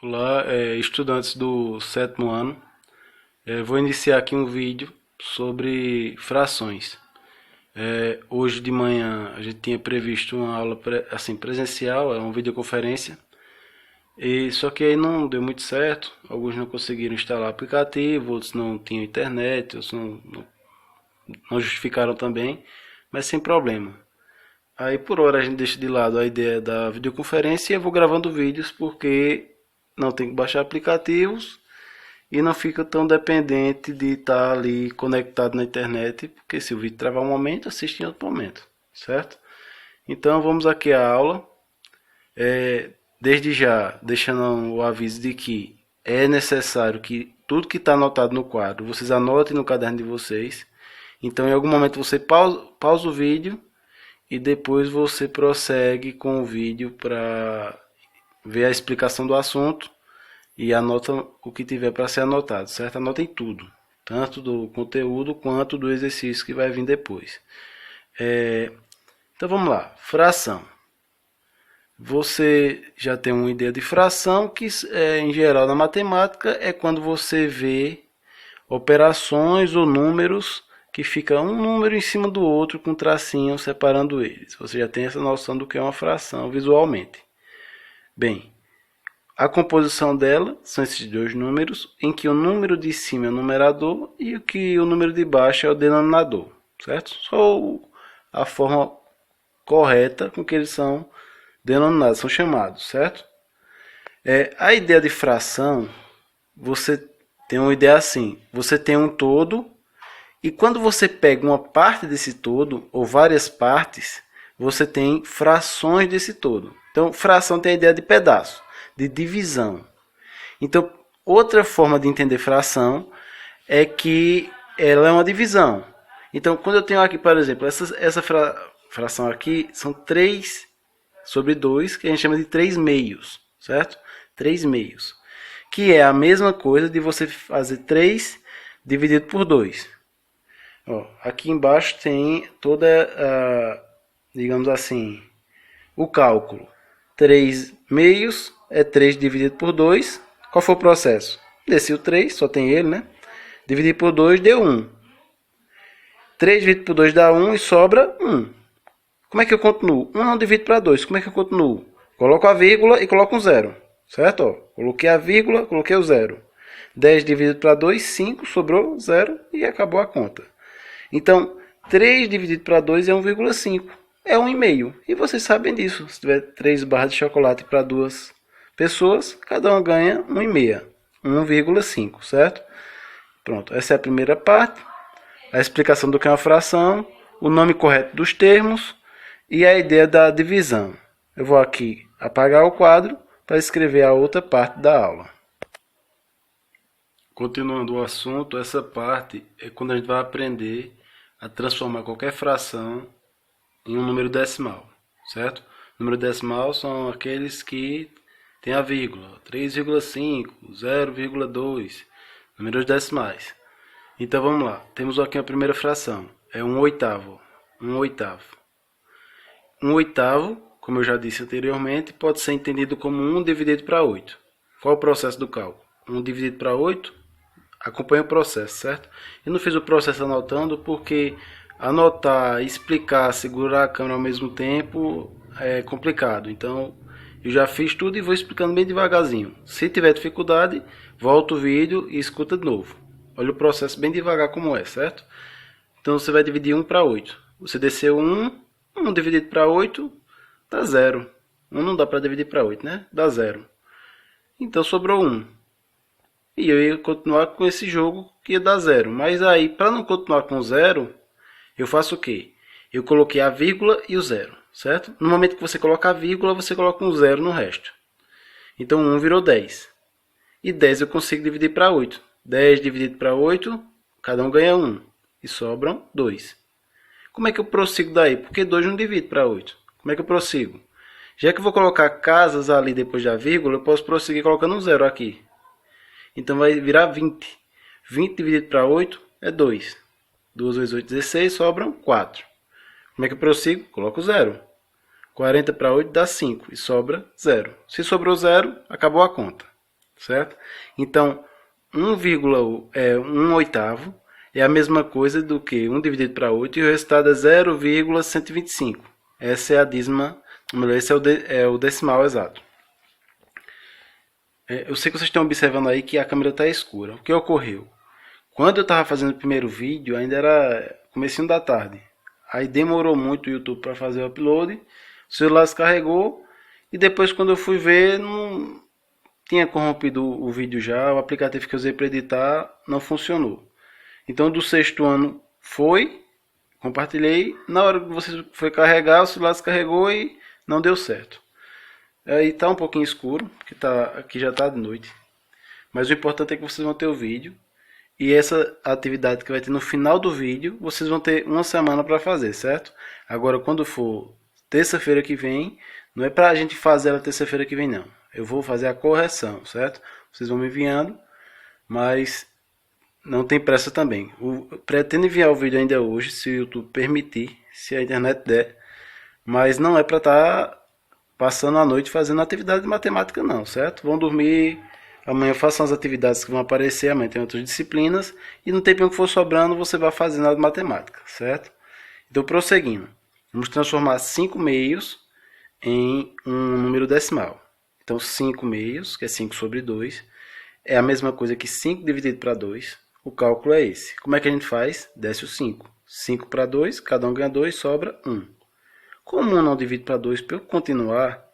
Olá, estudantes do sétimo ano. Vou iniciar aqui um vídeo sobre frações. Hoje de manhã a gente tinha previsto uma aula assim, presencial, uma videoconferência, e só que aí não deu muito certo. Alguns não conseguiram instalar o aplicativo, outros não tinham internet, outros não justificaram também, mas sem problema. Aí por hora a gente deixa de lado a ideia da videoconferência e eu vou gravando vídeos porque não tem que baixar aplicativos e não fica tão dependente de estar ali conectado na internet, porque se o vídeo travar um momento, assiste em outro momento, certo? Então vamos aqui à aula. Desde já, deixando o aviso de que é necessário que tudo que está anotado no quadro, vocês anotem no caderno de vocês. Então em algum momento você pausa o vídeo e depois você prossegue com o vídeo para ver a explicação do assunto e anota o que tiver para ser anotado, certo? Anotem tudo, tanto do conteúdo quanto do exercício que vai vir depois. Então vamos lá, fração. Você já tem uma ideia de fração, que em geral na matemática é quando você vê operações ou números que fica um número em cima do outro com tracinho separando eles. Você já tem essa noção do que é uma fração visualmente. Bem, a composição dela são esses dois números, em que o número de cima é o numerador e o número de baixo é o denominador, certo? Só a forma correta com que eles são denominados, são chamados, certo? A ideia de fração, você tem uma ideia assim, você tem um todo e quando você pega uma parte desse todo, ou várias partes, você tem frações desse todo. Então, fração tem a ideia de pedaço, de divisão. Então, outra forma de entender fração é que ela é uma divisão. Então, quando eu tenho aqui, por exemplo, essa fração aqui são 3 sobre 2, que a gente chama de 3 meios, certo? 3 meios. Que é a mesma coisa de você fazer 3 dividido por 2. Aqui embaixo tem toda digamos assim, o cálculo. 3 meios é 3 dividido por 2. Qual foi o processo? Desci o 3, só tem ele, né? Dividir por 2 deu 1. 3 dividido por 2 dá 1 e sobra 1. Como é que eu continuo? 1 não divido para 2. Como é que eu continuo? Coloco a vírgula e coloco um zero. Certo? Coloquei a vírgula, coloquei o zero. 10 dividido para 2, 5, sobrou 0 e acabou a conta. Então, 3 dividido para 2 é 1,5. É 1,5. E vocês sabem disso. Se tiver 3 barras de chocolate para 2 pessoas, cada uma ganha 1,5. 1,5, certo? Pronto, essa é a primeira parte. A explicação do que é uma fração, o nome correto dos termos e a ideia da divisão. Eu vou aqui apagar o quadro para escrever a outra parte da aula. Continuando o assunto, essa parte é quando a gente vai aprender a transformar qualquer fração em um número decimal, certo? Número decimal são aqueles que tem a vírgula, 3,5, 0,2, números decimais. Então vamos lá, temos aqui a primeira fração, é 1/8. 1/8. 1/8, como eu já disse anteriormente, pode ser entendido como 1 dividido para 8. Qual é o processo do cálculo? 1 dividido para 8, acompanha o processo, certo? Eu não fiz o processo anotando porque anotar, explicar, segurar a câmera ao mesmo tempo é complicado. Então eu já fiz tudo e vou explicando bem devagarzinho. Se tiver dificuldade, volta o vídeo e escuta de novo. Olha o processo bem devagar como é, certo? Então você vai dividir 1 para 8. Você desceu 1, 1 dividido para 8 dá 0. 1 não dá para dividir para 8, né? Dá 0. Então sobrou 1. E eu ia continuar com esse jogo que ia dar 0. Mas aí, para não continuar com 0, eu faço o quê? Eu coloquei a vírgula e o 0, certo? No momento que você coloca a vírgula, você coloca um 0 no resto. Então 1 virou 10. E 10 eu consigo dividir para 8. 10 dividido para 8, cada um ganha 1. E sobram 2. Como é que eu prossigo daí? Porque 2 não divide para 8. Como é que eu prossigo? Já que eu vou colocar casas ali depois da vírgula, eu posso prosseguir colocando um 0 aqui. Então vai virar 20. 20 dividido para 8 é 2. 2 vezes 8, 16, sobram 4. Como é que eu prossigo? Coloco 0. 40 para 8 dá 5 e sobra 0. Se sobrou 0, acabou a conta. certo? Então, 1 oitavo é a mesma coisa do que 1 dividido para 8 e o resultado é 0,125. Essa é a dízima, esse é o decimal exato. Eu sei que vocês estão observando aí que a câmera está escura. O que ocorreu? Quando eu estava fazendo o primeiro vídeo, ainda era comecinho da tarde. Aí demorou muito o YouTube para fazer o upload, o celular descarregou e depois quando eu fui ver, não tinha corrompido o vídeo já, o aplicativo que eu usei para editar não funcionou. Então do sexto ano compartilhei, na hora que você foi carregar, o celular descarregou e não deu certo. Aí tá um pouquinho escuro, porque aqui já tá de noite. Mas o importante é que vocês vão ter o vídeo. E essa atividade que vai ter no final do vídeo, vocês vão ter uma semana para fazer, certo? Agora, quando for terça-feira que vem, não é para a gente fazer ela terça-feira que vem, não. Eu vou fazer a correção, certo? Vocês vão me enviando, mas não tem pressa também. Pretendo enviar o vídeo ainda hoje, se o YouTube permitir, se a internet der. Mas não é para estar passando a noite fazendo atividade de matemática, não, certo? Vão dormir. Amanhã façam as atividades que vão aparecer, amanhã tem outras disciplinas. E no tempinho que for sobrando, você vai fazendo a matemática, certo? Então, prosseguindo. Vamos transformar 5 meios em um número decimal. Então, 5 meios, que é 5 sobre 2, é a mesma coisa que 5 dividido para 2. O cálculo é esse. Como é que a gente faz? Desce o 5. 5 para 2, cada um ganha 2, sobra 1. Como 1 não divide para 2, para eu continuar,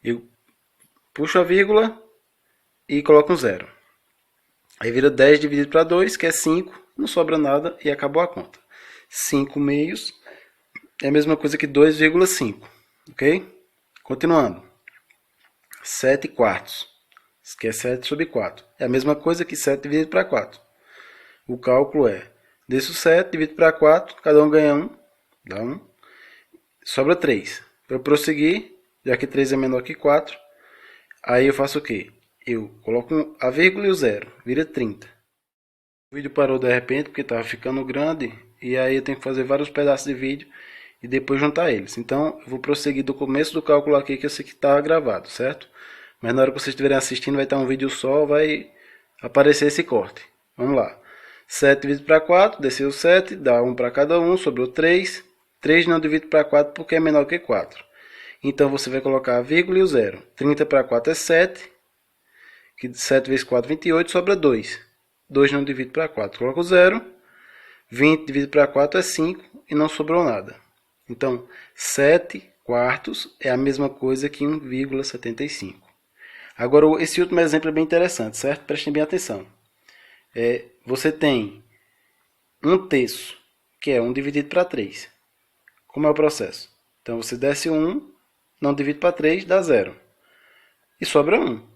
eu puxo a vírgula e coloco um 0. Aí vira 10 dividido para 2, que é 5, não sobra nada e acabou a conta. 5 meios é a mesma coisa que 2,5, ok? Continuando. 7 quartos, que é 7 sobre 4. É a mesma coisa que 7 dividido para 4. O cálculo é, desço o 7, dividido para 4, cada um ganha 1, dá 1. Sobra 3. Para eu prosseguir, já que 3 é menor que 4, aí eu faço o quê? Eu coloco a vírgula e o 0, vira 30. O vídeo parou de repente porque estava ficando grande e aí eu tenho que fazer vários pedaços de vídeo e depois juntar eles. Então eu vou prosseguir do começo do cálculo aqui que eu sei que está gravado, certo? Mas na hora que vocês estiverem assistindo vai estar um vídeo só, vai aparecer esse corte. Vamos lá. 7 dividido para 4, desceu 7, dá 1 para cada um, sobrou 3. 3 não divide para 4 porque é menor que 4. Então você vai colocar a vírgula e o 0. 30 para 4 é 7. Que 7 vezes 4 é 28, sobra 2. 2 não divide para 4, coloca o 0. 20 dividido para 4 é 5 e não sobrou nada. Então, 7 quartos é a mesma coisa que 1,75. Agora, esse último exemplo é bem interessante, certo? Prestem bem atenção. Você tem 1 terço, que é 1 dividido para 3. Como é o processo? Então, você desce 1, não divide para 3, dá 0. E sobra 1.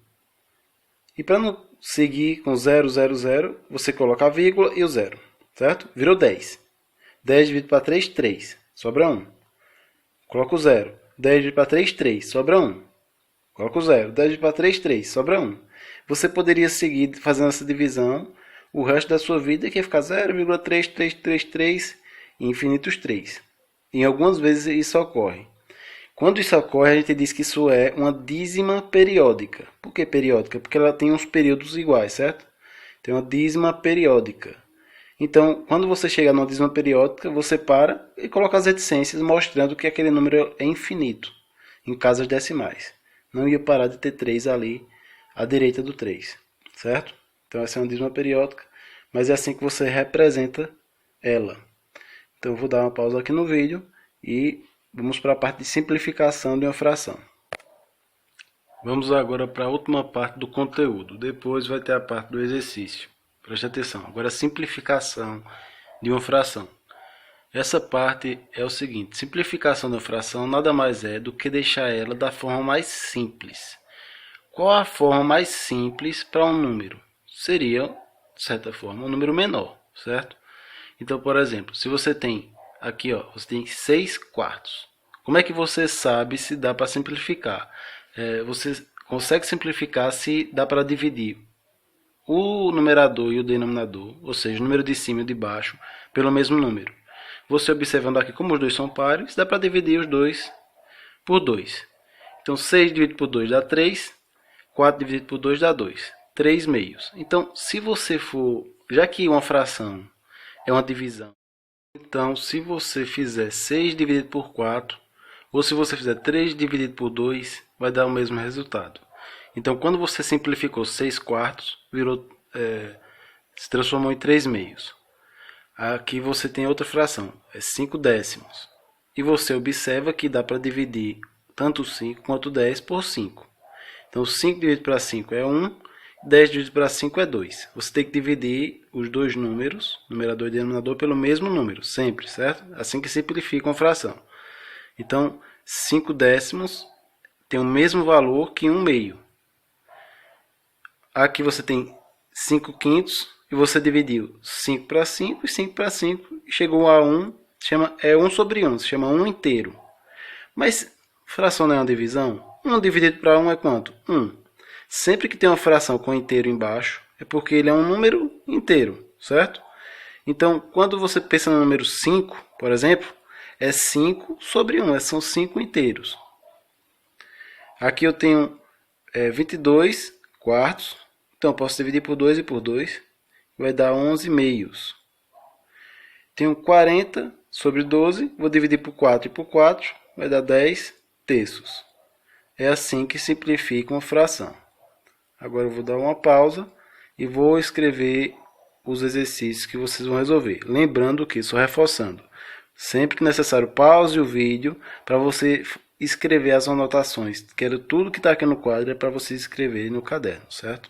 E para não seguir com 0, 0, 0, você coloca a vírgula e o 0. Certo? Virou 10. 10 dividido para 3, 3. Sobra 1. Coloca o 0. 10 dividido para 3, 3. Sobra 1. Coloca o 0. 10 dividido para 3, 3. Sobra 1. Você poderia seguir fazendo essa divisão o resto da sua vida, que ia ficar 0,3333 e infinitos 3. Em algumas vezes isso ocorre. Quando isso ocorre, a gente diz que isso é uma dízima periódica. Por que periódica? Porque ela tem uns períodos iguais, certo? Tem uma dízima periódica. Então, quando você chega numa dízima periódica, você para e coloca as reticências mostrando que aquele número é infinito, em casas decimais. Não ia parar de ter 3 ali à direita do 3, certo? Então, essa é uma dízima periódica, mas é assim que você representa ela. Então, eu vou dar uma pausa aqui no vídeo e vamos para a parte de simplificação de uma fração. Vamos agora para a última parte do conteúdo. Depois vai ter a parte do exercício. Preste atenção. Agora a simplificação de uma fração. Essa parte é o seguinte. Simplificação de uma fração nada mais é do que deixar ela da forma mais simples. Qual a forma mais simples para um número? Seria, de certa forma, um número menor, certo? Então, por exemplo, se você tem aqui, você tem 6 quartos. Como é que você sabe se dá para simplificar? Você consegue simplificar se dá para dividir o numerador e o denominador, ou seja, o número de cima e o de baixo, pelo mesmo número. Você observando aqui como os dois são pares, dá para dividir os dois por 2. Então, 6 dividido por 2 dá 3, 4 dividido por 2 dá 2. 3/2. Então, se você for, já que uma fração é uma divisão, então se você fizer 6 dividido por 4, ou se você fizer 3 dividido por 2, vai dar o mesmo resultado. Então, quando você simplificou 6/4, se transformou em 3/2. Aqui você tem outra fração, é 5/10. E você observa que dá para dividir tanto 5 quanto 10 por 5. Então, 5 dividido para 5 é 1, 10 dividido para 5 é 2. Você tem que dividir os dois números, numerador e denominador, pelo mesmo número, sempre, certo? Assim que simplifica uma fração. Então, 5/10 tem o mesmo valor que 1/2. Aqui você tem 5/5 e você dividiu 5 para 5 e 5 para 5 e chegou a 1, é 1 sobre 1, se chama 1 inteiro. Mas fração não é uma divisão? 1 dividido para 1 é quanto? 1. Sempre que tem uma fração com inteiro embaixo, é porque ele é um número inteiro, certo? Então, quando você pensa no número 5, por exemplo, é 5 sobre 1, são 5 inteiros. Aqui eu tenho 22 quartos, então eu posso dividir por 2 e por 2, vai dar 11/2. Tenho 40 sobre 12, vou dividir por 4 e por 4, vai dar 10 terços. É assim que simplifica uma fração. Agora eu vou dar uma pausa e vou escrever os exercícios que vocês vão resolver. Lembrando que, só reforçando, sempre que necessário, pause o vídeo para você escrever as anotações. Quero tudo que está aqui no quadro é para você escrever no caderno, certo?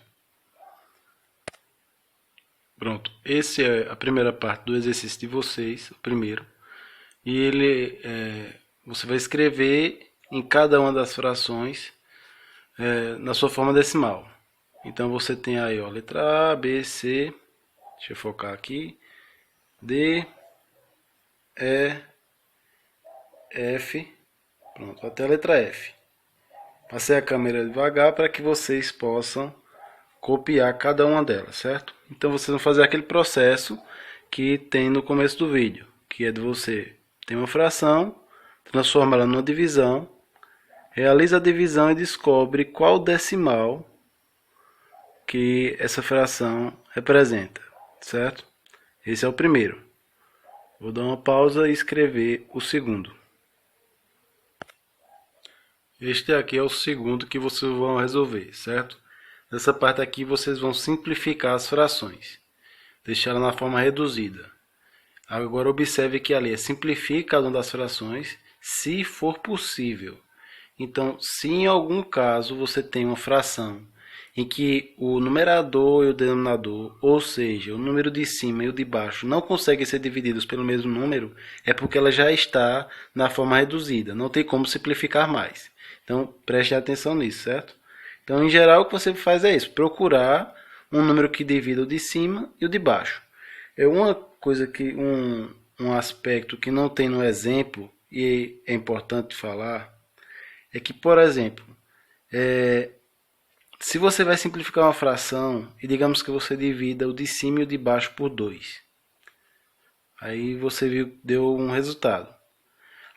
Pronto, essa é a primeira parte do exercício de vocês, o primeiro. E você vai escrever em cada uma das frações na sua forma decimal. Então você tem aí, ó, letra A, B, C, deixa eu focar aqui, D, E, F, pronto, até a letra F. Passei a câmera devagar para que vocês possam copiar cada uma delas, certo? Então vocês vão fazer aquele processo que tem no começo do vídeo, que é de você ter uma fração, transforma ela numa divisão, realiza a divisão e descobre qual decimal que essa fração representa, certo? Esse é o primeiro. Vou dar uma pausa e escrever o segundo. Este aqui é o segundo que vocês vão resolver, certo? Nessa parte aqui vocês vão simplificar as frações, deixá-la na forma reduzida. Agora observe que ali simplifica cada uma das frações, se for possível. Então, se em algum caso você tem uma fração em que o numerador e o denominador, ou seja, o número de cima e o de baixo, não conseguem ser divididos pelo mesmo número, é porque ela já está na forma reduzida, não tem como simplificar mais. Então, preste atenção nisso, certo? Então, em geral, o que você faz é isso, procurar um número que divida o de cima e o de baixo. É uma coisa que, um aspecto que não tem no exemplo, e é importante falar, é que, por exemplo, se você vai simplificar uma fração, e digamos que você divida o de cima e o de baixo por 2. Aí você viu, deu um resultado.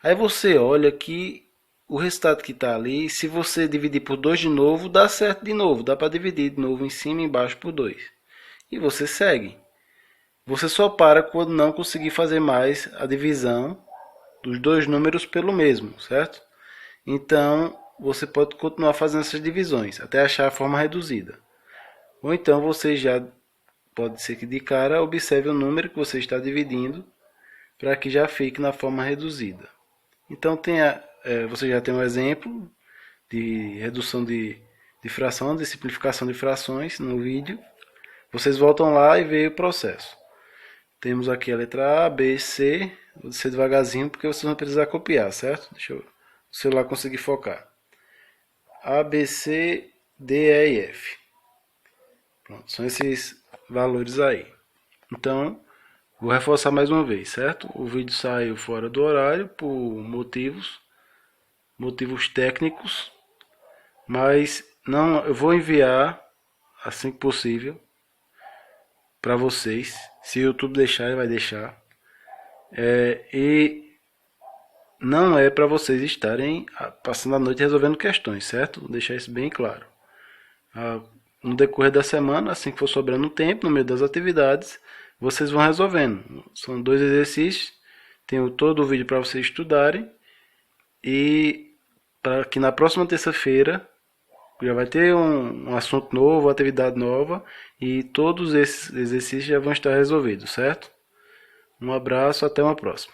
Aí você olha que o resultado que está ali, se você dividir por 2 de novo, dá certo de novo. Dá para dividir de novo em cima e embaixo por 2. E você segue. Você só para quando não conseguir fazer mais a divisão dos dois números pelo mesmo, certo? Então, você pode continuar fazendo essas divisões, até achar a forma reduzida. Ou então, você já pode ser que de cara observe o número que você está dividindo, para que já fique na forma reduzida. Então, você já tem um exemplo de redução de fração, de simplificação de frações no vídeo. Vocês voltam lá e veem o processo. Temos aqui a letra A, B, C. Vou descer devagarzinho porque vocês vão precisar copiar, certo? Deixa o celular conseguir focar. A, B, C, D, E e F. Pronto, são esses valores aí. Então, vou reforçar mais uma vez, certo? O vídeo saiu fora do horário por motivos técnicos, mas não, eu vou enviar assim que possível para vocês. Se o YouTube deixar, ele vai deixar. E não é para vocês estarem passando a noite resolvendo questões, certo? Vou deixar isso bem claro. no decorrer da semana, assim que for sobrando tempo, no meio das atividades, vocês vão resolvendo. São 2 exercícios, tenho todo o vídeo para vocês estudarem, e para que na próxima terça-feira já vai ter um assunto novo, atividade nova, e todos esses exercícios já vão estar resolvidos, certo? Um abraço, até uma próxima.